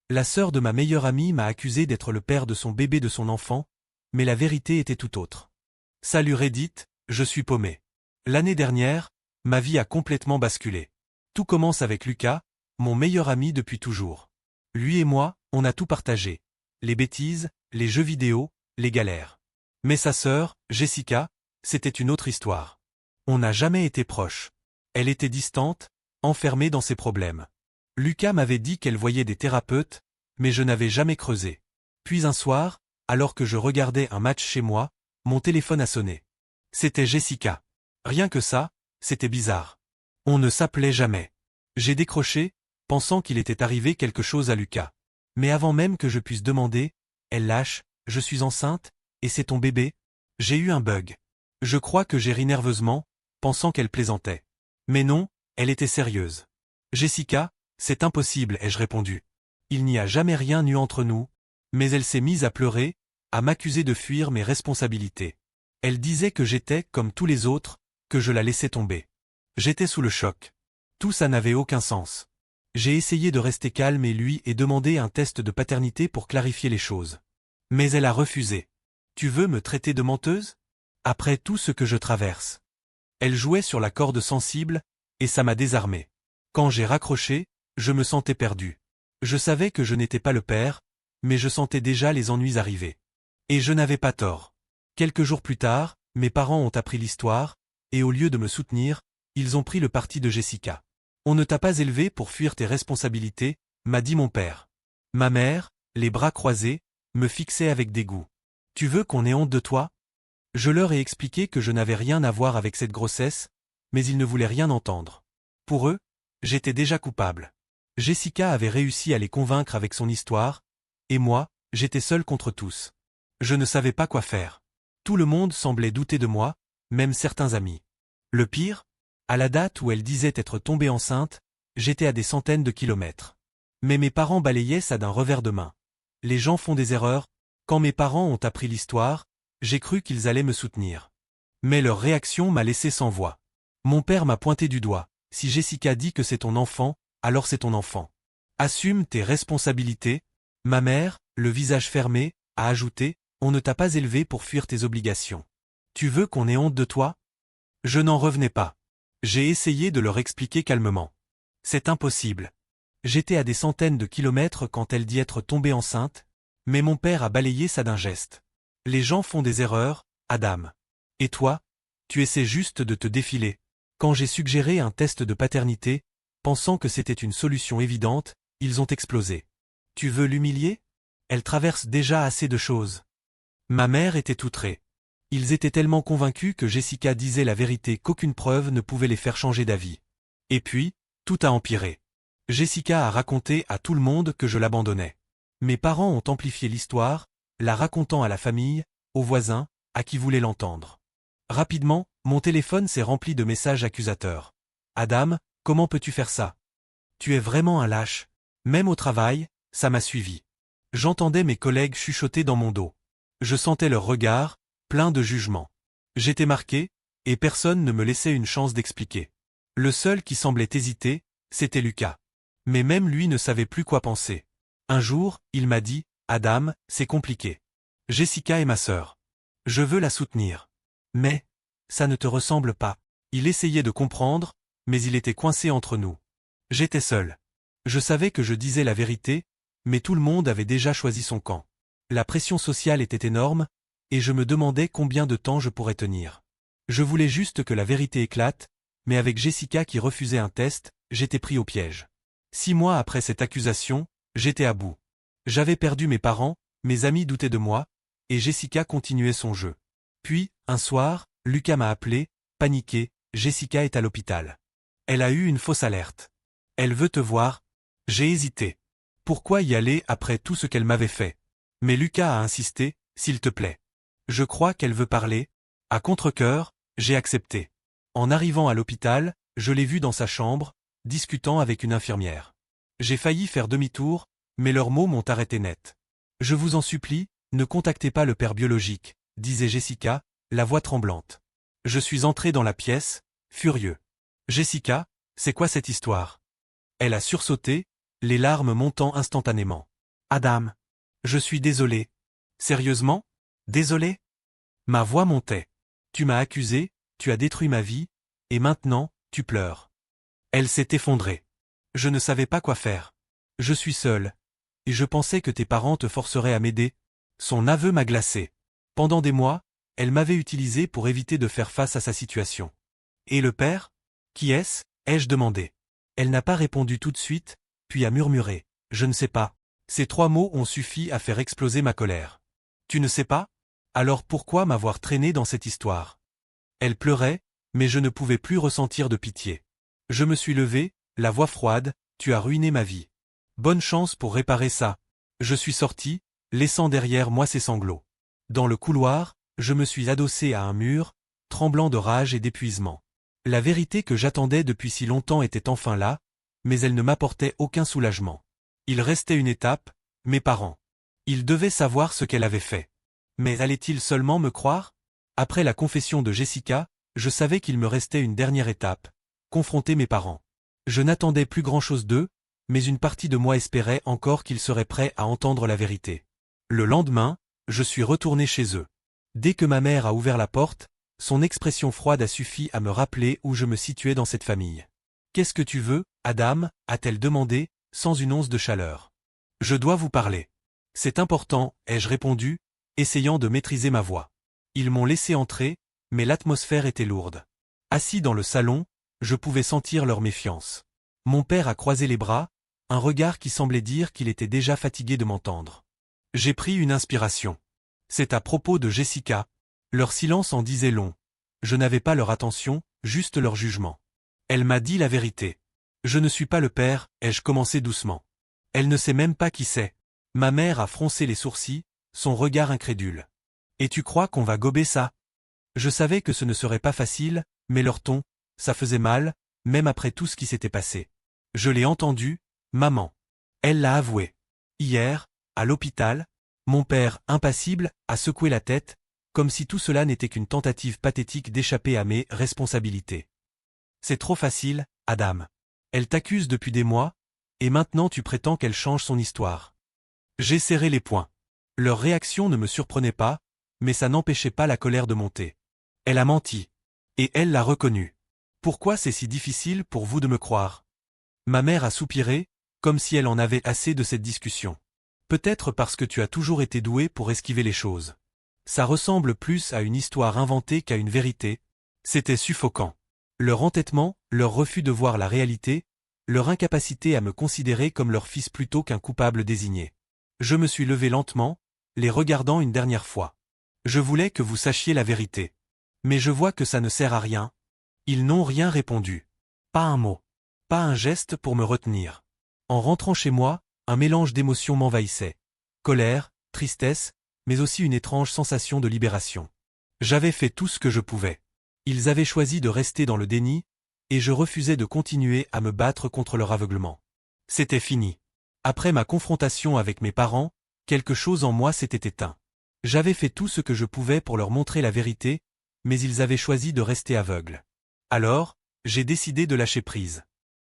La sœur de ma meilleure amie m'a accusé d'être le père de son bébé de son enfant, mais la vérité était tout autre. Salut Reddit, je suis paumé. L'année dernière, ma vie a complètement basculé. Tout commence avec Lucas, mon meilleur ami depuis toujours. Lui et moi, on a tout partagé. Les bêtises, les jeux vidéo, les galères. Mais sa sœur, Jessica, c'était une autre histoire. On n'a jamais été proches. Elle était distante, enfermée dans ses problèmes. Lucas m'avait dit qu'elle voyait des thérapeutes, mais je n'avais jamais creusé. Puis un soir, alors que je regardais un match chez moi, mon téléphone a sonné. C'était Jessica. Rien que ça, c'était bizarre. On ne s'appelait jamais. J'ai décroché, pensant qu'il était arrivé quelque chose à Lucas. Mais avant même que je puisse demander, elle lâche, je suis enceinte, et c'est ton bébé? J'ai eu un bug. Je crois que j'ai ri nerveusement, pensant qu'elle plaisantait. Mais non, elle était sérieuse. Jessica, c'est impossible, ai-je répondu. Il n'y a jamais rien eu entre nous, mais elle s'est mise à pleurer, à m'accuser de fuir mes responsabilités. Elle disait que j'étais comme tous les autres, que je la laissais tomber. J'étais sous le choc. Tout ça n'avait aucun sens. J'ai essayé de rester calme et lui ai demandé un test de paternité pour clarifier les choses. Mais elle a refusé. Tu veux me traiter de menteuse? Après tout ce que je traverse. Elle jouait sur la corde sensible, et ça m'a désarmé. Quand j'ai raccroché, je me sentais perdu. Je savais que je n'étais pas le père, mais je sentais déjà les ennuis arriver. Et je n'avais pas tort. Quelques jours plus tard, mes parents ont appris l'histoire, et au lieu de me soutenir, ils ont pris le parti de Jessica. On ne t'a pas élevé pour fuir tes responsabilités, m'a dit mon père. Ma mère, les bras croisés, me fixait avec dégoût. Tu veux qu'on ait honte de toi? Je leur ai expliqué que je n'avais rien à voir avec cette grossesse, mais ils ne voulaient rien entendre. Pour eux, j'étais déjà coupable. Jessica avait réussi à les convaincre avec son histoire, et moi, j'étais seul contre tous. Je ne savais pas quoi faire. Tout le monde semblait douter de moi, même certains amis. Le pire, à la date où elle disait être tombée enceinte, j'étais à des centaines de kilomètres. Mais mes parents balayaient ça d'un revers de main. Les gens font des erreurs. Quand mes parents ont appris l'histoire, j'ai cru qu'ils allaient me soutenir. Mais leur réaction m'a laissé sans voix. Mon père m'a pointé du doigt. Si Jessica dit que c'est ton enfant, alors c'est ton enfant. Assume tes responsabilités. Ma mère, le visage fermé, a ajouté, on ne t'a pas élevé pour fuir tes obligations. Tu veux qu'on ait honte de toi? Je n'en revenais pas. J'ai essayé de leur expliquer calmement. C'est impossible. J'étais à des centaines de kilomètres quand elle dit être tombée enceinte, mais mon père a balayé ça d'un geste. Les gens font des erreurs, Adam. Et toi? Tu essaies juste de te défiler. Quand j'ai suggéré un test de paternité, pensant que c'était une solution évidente, ils ont explosé. Tu veux l'humilier? Elle traverse déjà assez de choses. Ma mère était outrée. Ils étaient tellement convaincus que Jessica disait la vérité qu'aucune preuve ne pouvait les faire changer d'avis. Et puis, tout a empiré. Jessica a raconté à tout le monde que je l'abandonnais. Mes parents ont amplifié l'histoire, la racontant à la famille, aux voisins, à qui voulait l'entendre. Rapidement, mon téléphone s'est rempli de messages accusateurs. Adam, comment peux-tu faire ça? Tu es vraiment un lâche. Même au travail, ça m'a suivi. J'entendais mes collègues chuchoter dans mon dos. Je sentais leurs regards, pleins de jugement. J'étais marqué, et personne ne me laissait une chance d'expliquer. Le seul qui semblait hésiter, c'était Lucas. Mais même lui ne savait plus quoi penser. Un jour, il m'a dit, Adam, c'est compliqué. Jessica est ma sœur. Je veux la soutenir. Mais, ça ne te ressemble pas. Il essayait de comprendre, mais il était coincé entre nous. J'étais seul. Je savais que je disais la vérité, mais tout le monde avait déjà choisi son camp. La pression sociale était énorme, et je me demandais combien de temps je pourrais tenir. Je voulais juste que la vérité éclate, mais avec Jessica qui refusait un test, j'étais pris au piège. 6 mois après cette accusation, j'étais à bout. J'avais perdu mes parents, mes amis doutaient de moi, et Jessica continuait son jeu. Puis, un soir, Lucas m'a appelé, paniqué, Jessica est à l'hôpital. Elle a eu une fausse alerte. Elle veut te voir. J'ai hésité. Pourquoi y aller après tout ce qu'elle m'avait fait? Mais Lucas a insisté, s'il te plaît. Je crois qu'elle veut parler. À contre-cœur, j'ai accepté. En arrivant à l'hôpital, je l'ai vue dans sa chambre, discutant avec une infirmière. J'ai failli faire demi-tour, mais leurs mots m'ont arrêté net. Je vous en supplie, ne contactez pas le père biologique, disait Jessica, la voix tremblante. Je suis entré dans la pièce, furieux. Jessica, c'est quoi cette histoire? Elle a sursauté, les larmes montant instantanément. Adam. Je suis désolé. Sérieusement? Désolé? Ma voix montait. Tu m'as accusé, tu as détruit ma vie, et maintenant, tu pleures. Elle s'est effondrée. Je ne savais pas quoi faire. Je suis seule. Et je pensais que tes parents te forceraient à m'aider. Son aveu m'a glacé. Pendant des mois, elle m'avait utilisé pour éviter de faire face à sa situation. Et le père? Qui est-ce? Ai-je demandé. Elle n'a pas répondu tout de suite, puis a murmuré. Je ne sais pas. Ces 3 mots ont suffi à faire exploser ma colère. Tu ne sais pas? Alors pourquoi m'avoir traîné dans cette histoire? Elle pleurait, mais je ne pouvais plus ressentir de pitié. Je me suis levé, la voix froide, tu as ruiné ma vie. Bonne chance pour réparer ça. Je suis sorti, laissant derrière moi ses sanglots. Dans le couloir, je me suis adossé à un mur, tremblant de rage et d'épuisement. La vérité que j'attendais depuis si longtemps était enfin là, mais elle ne m'apportait aucun soulagement. Il restait une étape, mes parents. Ils devaient savoir ce qu'elle avait fait. Mais allaient-ils seulement me croire? Après la confession de Jessica, je savais qu'il me restait une dernière étape, confronter mes parents. Je n'attendais plus grand-chose d'eux, mais une partie de moi espérait encore qu'ils seraient prêts à entendre la vérité. Le lendemain, je suis retourné chez eux. Dès que ma mère a ouvert la porte, son expression froide a suffi à me rappeler où je me situais dans cette famille. « Qu'est-ce que tu veux, Adam ?» a-t-elle demandé, sans une once de chaleur. « Je dois vous parler. »« C'est important, » ai-je répondu, essayant de maîtriser ma voix. Ils m'ont laissé entrer, mais l'atmosphère était lourde. Assis dans le salon, je pouvais sentir leur méfiance. Mon père a croisé les bras, un regard qui semblait dire qu'il était déjà fatigué de m'entendre. J'ai pris une inspiration. C'est à propos de Jessica. Leur silence en disait long. Je n'avais pas leur attention, juste leur jugement. Elle m'a dit la vérité. Je ne suis pas le père, ai-je commencé doucement. Elle ne sait même pas qui c'est. Ma mère a froncé les sourcils, son regard incrédule. Et tu crois qu'on va gober ça? Je savais que ce ne serait pas facile, mais leur ton, ça faisait mal, même après tout ce qui s'était passé. Je l'ai entendu, maman. Elle l'a avoué. Hier, à l'hôpital, mon père, impassible, a secoué la tête, comme si tout cela n'était qu'une tentative pathétique d'échapper à mes responsabilités. C'est trop facile, Adam. Elle t'accuse depuis des mois, et maintenant tu prétends qu'elle change son histoire. J'ai serré les poings. Leur réaction ne me surprenait pas, mais ça n'empêchait pas la colère de monter. Elle a menti. Et elle l'a reconnu. Pourquoi c'est si difficile pour vous de me croire? Ma mère a soupiré, comme si elle en avait assez de cette discussion. Peut-être parce que tu as toujours été doué pour esquiver les choses. Ça ressemble plus à une histoire inventée qu'à une vérité. C'était suffocant. Leur entêtement, leur refus de voir la réalité, leur incapacité à me considérer comme leur fils plutôt qu'un coupable désigné. Je me suis levé lentement, les regardant une dernière fois. Je voulais que vous sachiez la vérité. Mais je vois que ça ne sert à rien. Ils n'ont rien répondu. Pas un mot. Pas un geste pour me retenir. En rentrant chez moi, un mélange d'émotions m'envahissait. Colère, tristesse, mais aussi une étrange sensation de libération. J'avais fait tout ce que je pouvais. Ils avaient choisi de rester dans le déni, et je refusais de continuer à me battre contre leur aveuglement. C'était fini. Après ma confrontation avec mes parents, quelque chose en moi s'était éteint. J'avais fait tout ce que je pouvais pour leur montrer la vérité, mais ils avaient choisi de rester aveugles. Alors, j'ai décidé de lâcher prise.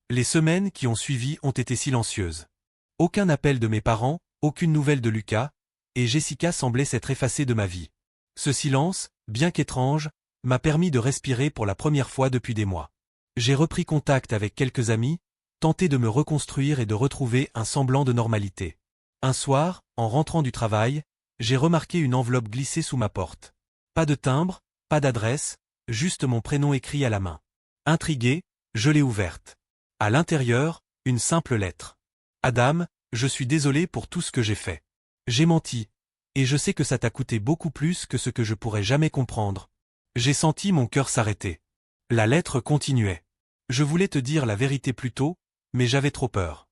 Les semaines qui ont suivi ont été silencieuses. Aucun appel de mes parents, aucune nouvelle de Lucas, et Jessica semblait s'être effacée de ma vie. Ce silence, bien qu'étrange, m'a permis de respirer pour la première fois depuis des mois. J'ai repris contact avec quelques amis, tenté de me reconstruire et de retrouver un semblant de normalité. Un soir, en rentrant du travail, j'ai remarqué une enveloppe glissée sous ma porte. Pas de timbre, pas d'adresse, juste mon prénom écrit à la main. Intrigué, je l'ai ouverte. À l'intérieur, une simple lettre. Adam, je suis désolé pour tout ce que j'ai fait. J'ai menti. Et je sais que ça t'a coûté beaucoup plus que ce que je pourrais jamais comprendre. J'ai senti mon cœur s'arrêter. La lettre continuait. Je voulais te dire la vérité plus tôt, mais j'avais trop peur.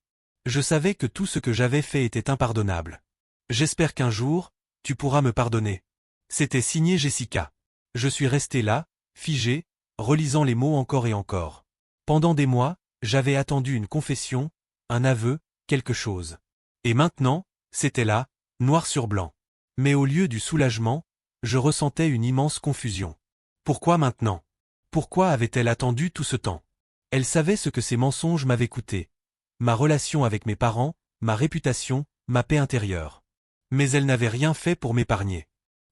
Je savais que tout ce que j'avais fait était impardonnable. J'espère qu'un jour, tu pourras me pardonner. C'était signé Jessica. Je suis resté là, figé, relisant les mots encore et encore. Pendant des mois, j'avais attendu une confession, un aveu, quelque chose. Et maintenant, c'était là, noir sur blanc. Mais au lieu du soulagement, je ressentais une immense confusion. Pourquoi maintenant? Pourquoi avait-elle attendu tout ce temps? Elle savait ce que ces mensonges m'avaient coûté. Ma relation avec mes parents, ma réputation, ma paix intérieure. Mais elle n'avait rien fait pour m'épargner.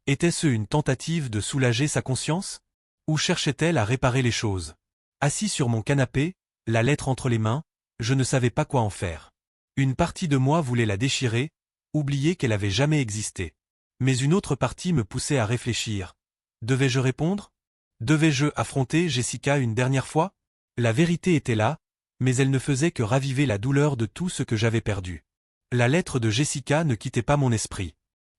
Était-ce une tentative de soulager sa conscience? Ou cherchait-elle à réparer les choses? Assis sur mon canapé, la lettre entre les mains, je ne savais pas quoi en faire. Une partie de moi voulait la déchirer, oublier qu'elle avait jamais existé. Mais une autre partie me poussait à réfléchir. Devais-je répondre? Devais-je affronter Jessica une dernière fois? La vérité était là, mais elle ne faisait que raviver la douleur de tout ce que j'avais perdu. La lettre de Jessica ne quittait pas mon esprit.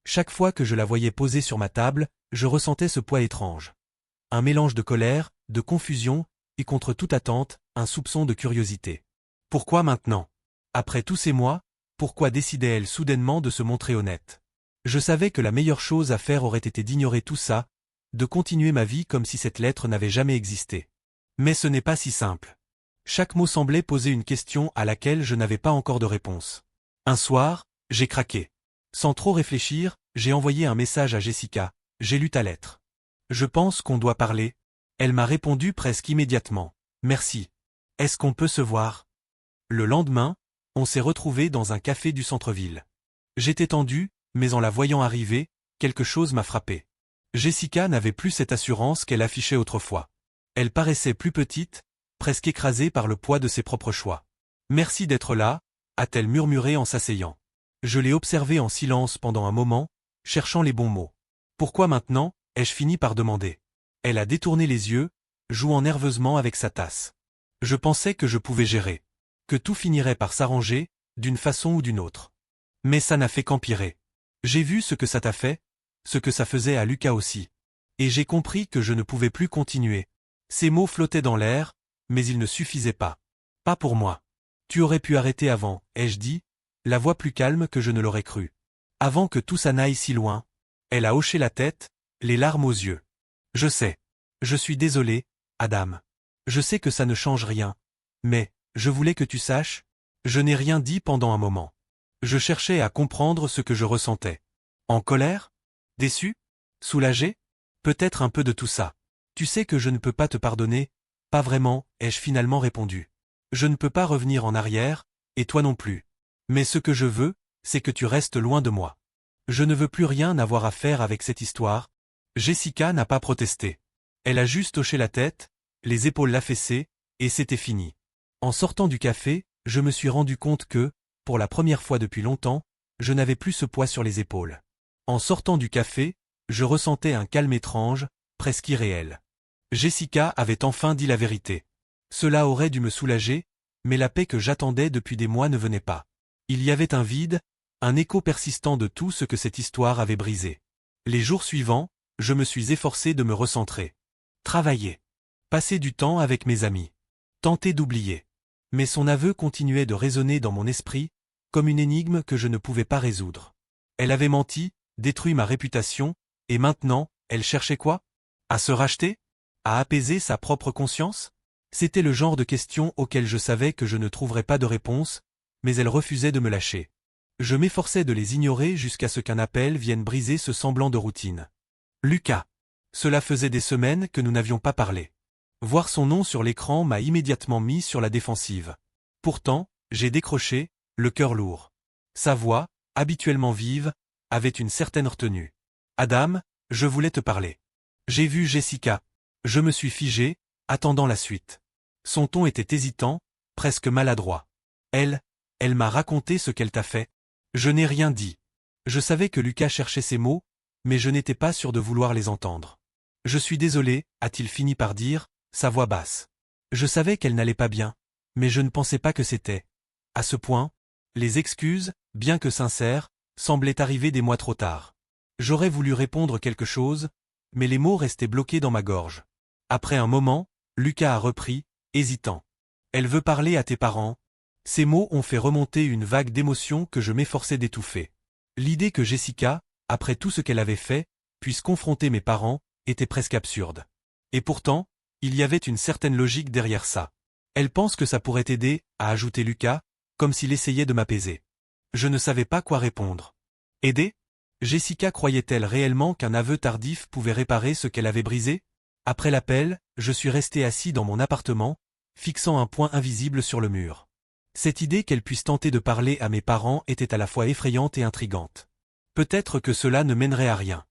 Chaque fois que je la voyais posée sur ma table, je ressentais ce poids étrange. Un mélange de colère, de confusion, et contre toute attente, un soupçon de curiosité. Pourquoi maintenant? Après tous ces mois, pourquoi décidait-elle soudainement de se montrer honnête? Je savais que la meilleure chose à faire aurait été d'ignorer tout ça, de continuer ma vie comme si cette lettre n'avait jamais existé. Mais ce n'est pas si simple. Chaque mot semblait poser une question à laquelle je n'avais pas encore de réponse. Un soir, j'ai craqué. Sans trop réfléchir, j'ai envoyé un message à Jessica. J'ai lu ta lettre. Je pense qu'on doit parler. Elle m'a répondu presque immédiatement. Merci. Est-ce qu'on peut se voir? Le lendemain, on s'est retrouvés dans un café du centre-ville. J'étais tendu, mais en la voyant arriver, quelque chose m'a frappé. Jessica n'avait plus cette assurance qu'elle affichait autrefois. Elle paraissait plus petite, presque écrasée par le poids de ses propres choix. Merci d'être là, a-t-elle murmuré en s'asseyant. Je l'ai observée en silence pendant un moment, cherchant les bons mots. Pourquoi maintenant, ai-je fini par demander. Elle a détourné les yeux, jouant nerveusement avec sa tasse. Je pensais que je pouvais gérer. Que tout finirait par s'arranger, d'une façon ou d'une autre. Mais ça n'a fait qu'empirer. J'ai vu ce que ça t'a fait, ce que ça faisait à Lucas aussi. Et j'ai compris que je ne pouvais plus continuer. Ces mots flottaient dans l'air, mais ils ne suffisaient pas. Pas pour moi. Tu aurais pu arrêter avant, ai-je dit, la voix plus calme que je ne l'aurais cru. Avant que tout ça n'aille si loin. Elle a hoché la tête, les larmes aux yeux. Je sais. Je suis désolé, Adam. Je sais que ça ne change rien. Mais, je voulais que tu saches, je n'ai rien dit pendant un moment. Je cherchais à comprendre ce que je ressentais. En colère? Déçu? Soulagé? Peut-être un peu de tout ça. Tu sais que je ne peux pas te pardonner? Pas vraiment, ai-je finalement répondu. Je ne peux pas revenir en arrière, et toi non plus. Mais ce que je veux, c'est que tu restes loin de moi. Je ne veux plus rien avoir à faire avec cette histoire. Jessica n'a pas protesté. Elle a juste hoché la tête, les épaules affaissées, et c'était fini. En sortant du café, je me suis rendu compte que, pour la première fois depuis longtemps, je n'avais plus ce poids sur les épaules. En sortant du café, je ressentais un calme étrange, presque irréel. Jessica avait enfin dit la vérité. Cela aurait dû me soulager, mais la paix que j'attendais depuis des mois ne venait pas. Il y avait un vide, un écho persistant de tout ce que cette histoire avait brisé. Les jours suivants, je me suis efforcé de me recentrer. Travailler. Passer du temps avec mes amis. Tenter d'oublier. Mais son aveu continuait de résonner dans mon esprit, comme une énigme que je ne pouvais pas résoudre. Elle avait menti, détruit ma réputation, et maintenant, elle cherchait quoi? À se racheter? À apaiser sa propre conscience? C'était le genre de questions auxquelles je savais que je ne trouverais pas de réponse, mais elle refusait de me lâcher. Je m'efforçais de les ignorer jusqu'à ce qu'un appel vienne briser ce semblant de routine. Lucas. Cela faisait des semaines que nous n'avions pas parlé. Voir son nom sur l'écran m'a immédiatement mis sur la défensive. Pourtant, j'ai décroché, le cœur lourd. Sa voix, habituellement vive, avait une certaine retenue. Adam, je voulais te parler. J'ai vu Jessica. Je me suis figé, attendant la suite. Son ton était hésitant, presque maladroit. Elle m'a raconté ce qu'elle t'a fait. Je n'ai rien dit. Je savais que Lucas cherchait ces mots, mais je n'étais pas sûr de vouloir les entendre. Je suis désolé, a-t-il fini par dire, sa voix basse. Je savais qu'elle n'allait pas bien, mais je ne pensais pas que c'était. À ce point, les excuses, bien que sincères, semblaient arriver des mois trop tard. J'aurais voulu répondre quelque chose, mais les mots restaient bloqués dans ma gorge. Après un moment, Lucas a repris, hésitant. Elle veut parler à tes parents. Ces mots ont fait remonter une vague d'émotions que je m'efforçais d'étouffer. L'idée que Jessica, après tout ce qu'elle avait fait, puisse confronter mes parents, était presque absurde. Et pourtant, il y avait une certaine logique derrière ça. Elle pense que ça pourrait aider, a ajouté Lucas, comme s'il essayait de m'apaiser. Je ne savais pas quoi répondre. Aider? Jessica croyait-elle réellement qu'un aveu tardif pouvait réparer ce qu'elle avait brisé? Après l'appel, je suis resté assis dans mon appartement, fixant un point invisible sur le mur. Cette idée qu'elle puisse tenter de parler à mes parents était à la fois effrayante et intrigante. Peut-être que cela ne mènerait à rien.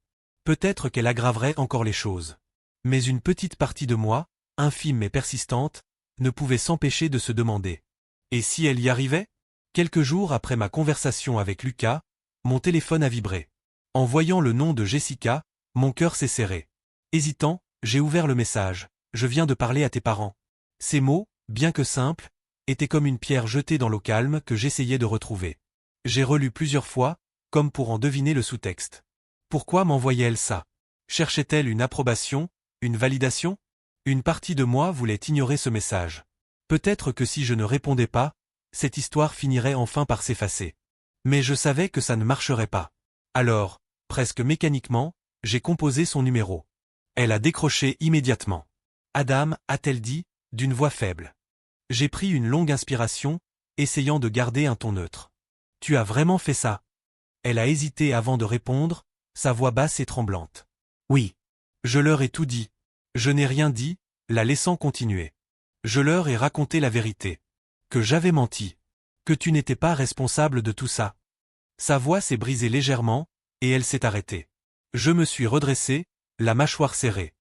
Peut-être qu'elle aggraverait encore les choses. Mais une petite partie de moi, infime mais persistante, ne pouvait s'empêcher de se demander. Et si elle y arrivait? Quelques jours après ma conversation avec Lucas, mon téléphone a vibré. En voyant le nom de Jessica, mon cœur s'est serré. Hésitant, j'ai ouvert le message. Je viens de parler à tes parents. Ces mots, bien que simples, étaient comme une pierre jetée dans l'eau calme que j'essayais de retrouver. J'ai relu plusieurs fois, comme pour en deviner le sous-texte. Pourquoi m'envoyait-elle ça? Cherchait-elle une approbation, une validation? Une partie de moi voulait ignorer ce message. Peut-être que si je ne répondais pas, cette histoire finirait enfin par s'effacer. Mais je savais que ça ne marcherait pas. Alors, presque mécaniquement, j'ai composé son numéro. Elle a décroché immédiatement. Adam, a-t-elle dit, d'une voix faible. J'ai pris une longue inspiration, essayant de garder un ton neutre. Tu as vraiment fait ça? Elle a hésité avant de répondre, sa voix basse et tremblante. Oui. Je leur ai tout dit. Je n'ai rien dit, la laissant continuer. Je leur ai raconté la vérité. Que j'avais menti. Que tu n'étais pas responsable de tout ça. Sa voix s'est brisée légèrement, et elle s'est arrêtée. Je me suis redressé, la mâchoire serrée.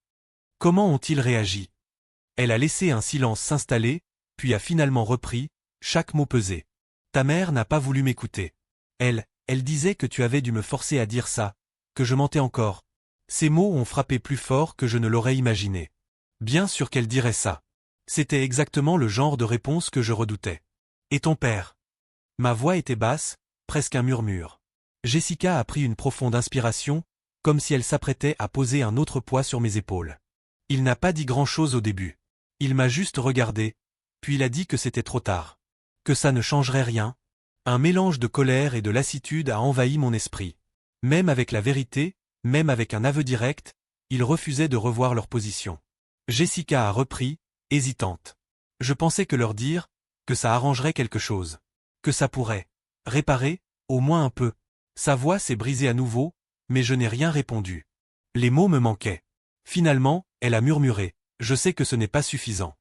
Comment ont-ils réagi? Elle a laissé un silence s'installer, puis a finalement repris, chaque mot pesé. Ta mère n'a pas voulu m'écouter. Elle disait que tu avais dû me forcer à dire ça, que je mentais encore. Ces mots ont frappé plus fort que je ne l'aurais imaginé. Bien sûr qu'elle dirait ça. C'était exactement le genre de réponse que je redoutais. Et ton père? Ma voix était basse, presque un murmure. Jessica a pris une profonde inspiration, comme si elle s'apprêtait à poser un autre poids sur mes épaules. Il n'a pas dit grand-chose au début. Il m'a juste regardé, puis il a dit que c'était trop tard. Que ça ne changerait rien. Un mélange de colère et de lassitude a envahi mon esprit. Même avec la vérité, même avec un aveu direct, ils refusaient de revoir leur position. Jessica a repris, hésitante. Je pensais que leur dire, que ça arrangerait quelque chose. Que ça pourrait réparer, au moins un peu. Sa voix s'est brisée à nouveau, mais je n'ai rien répondu. Les mots me manquaient. Finalement, elle a murmuré. Je sais que ce n'est pas suffisant.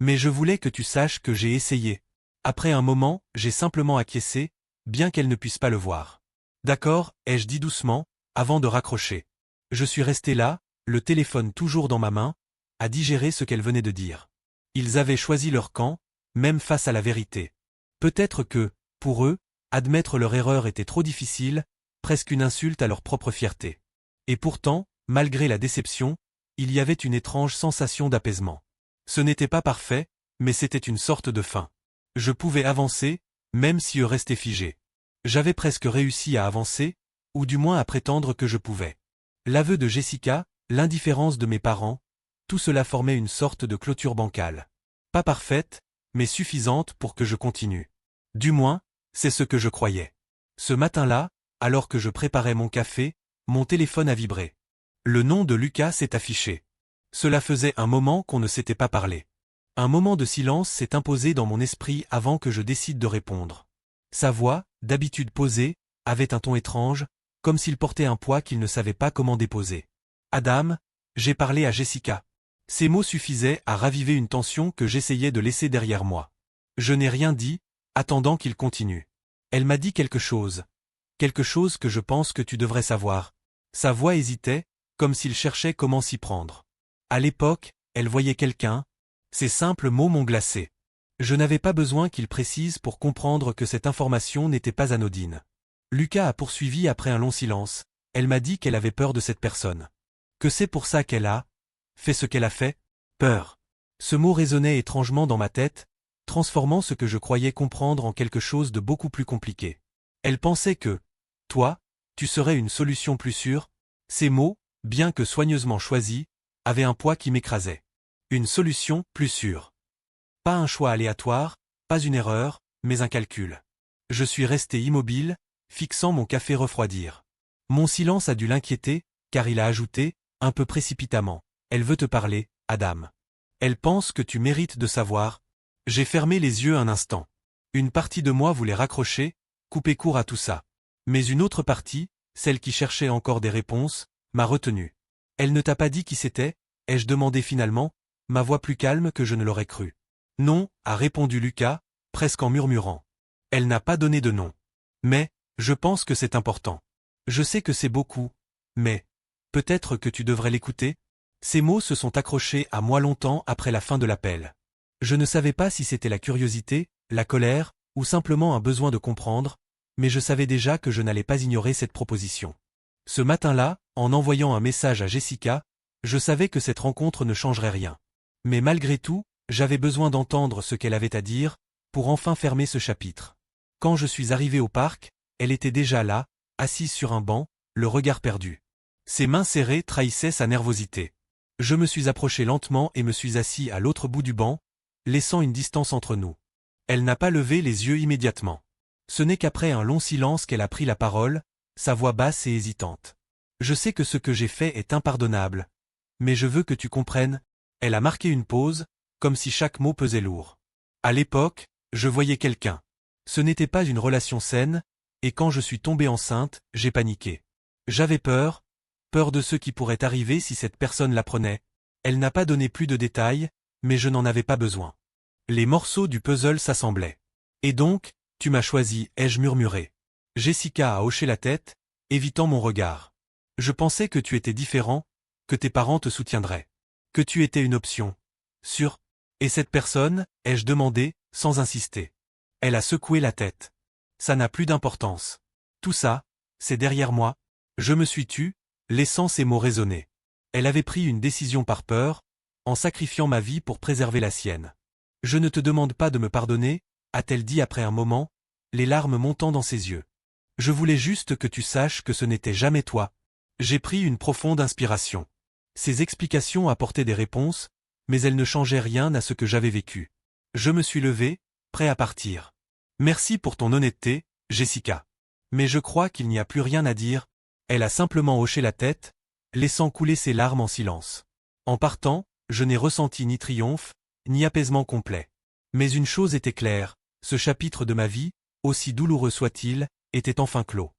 Mais je voulais que tu saches que j'ai essayé. Après un moment, j'ai simplement acquiescé, bien qu'elle ne puisse pas le voir. D'accord, ai-je dit doucement, avant de raccrocher. Je suis resté là, le téléphone toujours dans ma main, à digérer ce qu'elle venait de dire. Ils avaient choisi leur camp, même face à la vérité. Peut-être que, pour eux, admettre leur erreur était trop difficile, presque une insulte à leur propre fierté. Et pourtant, malgré la déception, il y avait une étrange sensation d'apaisement. Ce n'était pas parfait, mais c'était une sorte de fin. Je pouvais avancer, même si eux restaient figés. J'avais presque réussi à avancer, ou du moins à prétendre que je pouvais. L'aveu de Jessica, l'indifférence de mes parents, tout cela formait une sorte de clôture bancale. Pas parfaite, mais suffisante pour que je continue. Du moins, c'est ce que je croyais. Ce matin-là, alors que je préparais mon café, mon téléphone a vibré. Le nom de Lucas s'est affiché. Cela faisait un moment qu'on ne s'était pas parlé. Un moment de silence s'est imposé dans mon esprit avant que je décide de répondre. Sa voix, d'habitude posée, avait un ton étrange, comme s'il portait un poids qu'il ne savait pas comment déposer. Adam, j'ai parlé à Jessica. Ces mots suffisaient à raviver une tension que j'essayais de laisser derrière moi. Je n'ai rien dit, attendant qu'il continue. Elle m'a dit quelque chose que je pense que tu devrais savoir. Sa voix hésitait, comme s'il cherchait comment s'y prendre. À l'époque, elle voyait quelqu'un. Ces simples mots m'ont glacé. Je n'avais pas besoin qu'il précise pour comprendre que cette information n'était pas anodine. Lucas a poursuivi après un long silence. Elle m'a dit qu'elle avait peur de cette personne. Que c'est pour ça qu'elle a fait ce qu'elle a fait? Peur. Ce mot résonnait étrangement dans ma tête, transformant ce que je croyais comprendre en quelque chose de beaucoup plus compliqué. Elle pensait que, toi, tu serais une solution plus sûre. Ces mots, bien que soigneusement choisis, avaient un poids qui m'écrasait. Une solution plus sûre. Pas un choix aléatoire, pas une erreur, mais un calcul. Je suis resté immobile, fixant mon café refroidir. Mon silence a dû l'inquiéter, car il a ajouté, un peu précipitamment. Elle veut te parler, Adam. Elle pense que tu mérites de savoir. J'ai fermé les yeux un instant. Une partie de moi voulait raccrocher, couper court à tout ça. Mais une autre partie, celle qui cherchait encore des réponses, m'a retenu. Elle ne t'a pas dit qui c'était? Ai-je demandé finalement, ma voix plus calme que je ne l'aurais cru. Non, a répondu Lucas, presque en murmurant. Elle n'a pas donné de nom. Mais, je pense que c'est important. Je sais que c'est beaucoup, mais, peut-être que tu devrais l'écouter? Ces mots se sont accrochés à moi longtemps après la fin de l'appel. Je ne savais pas si c'était la curiosité, la colère, ou simplement un besoin de comprendre, mais je savais déjà que je n'allais pas ignorer cette proposition. Ce matin-là, en envoyant un message à Jessica, je savais que cette rencontre ne changerait rien. Mais malgré tout, j'avais besoin d'entendre ce qu'elle avait à dire, pour enfin fermer ce chapitre. Quand je suis arrivé au parc, elle était déjà là, assise sur un banc, le regard perdu. Ses mains serrées trahissaient sa nervosité. Je me suis approché lentement et me suis assis à l'autre bout du banc, laissant une distance entre nous. Elle n'a pas levé les yeux immédiatement. Ce n'est qu'après un long silence qu'elle a pris la parole, sa voix basse et hésitante. Je sais que ce que j'ai fait est impardonnable. Mais je veux que tu comprennes. Elle a marqué une pause, comme si chaque mot pesait lourd. À l'époque, je voyais quelqu'un. Ce n'était pas une relation saine, et quand je suis tombée enceinte, j'ai paniqué. J'avais peur de ce qui pourrait arriver si cette personne l'apprenait. Elle n'a pas donné plus de détails, mais je n'en avais pas besoin. Les morceaux du puzzle s'assemblaient. Et donc, tu m'as choisi, ai-je murmuré. Jessica a hoché la tête, évitant mon regard. Je pensais que tu étais différent, que tes parents te soutiendraient. Que tu étais une option. Sûre. Et cette personne, ai-je demandé, sans insister. Elle a secoué la tête. Ça n'a plus d'importance. Tout ça, c'est derrière moi. Je me suis tu, laissant ces mots résonner. Elle avait pris une décision par peur, en sacrifiant ma vie pour préserver la sienne. Je ne te demande pas de me pardonner, a-t-elle dit après un moment, les larmes montant dans ses yeux. Je voulais juste que tu saches que ce n'était jamais toi. J'ai pris une profonde inspiration. Ces explications apportaient des réponses, mais elles ne changeaient rien à ce que j'avais vécu. Je me suis levé, prêt à partir. Merci pour ton honnêteté, Jessica. Mais je crois qu'il n'y a plus rien à dire. Elle a simplement hoché la tête, laissant couler ses larmes en silence. En partant, je n'ai ressenti ni triomphe, ni apaisement complet. Mais une chose était claire, ce chapitre de ma vie, aussi douloureux soit-il, était enfin clos.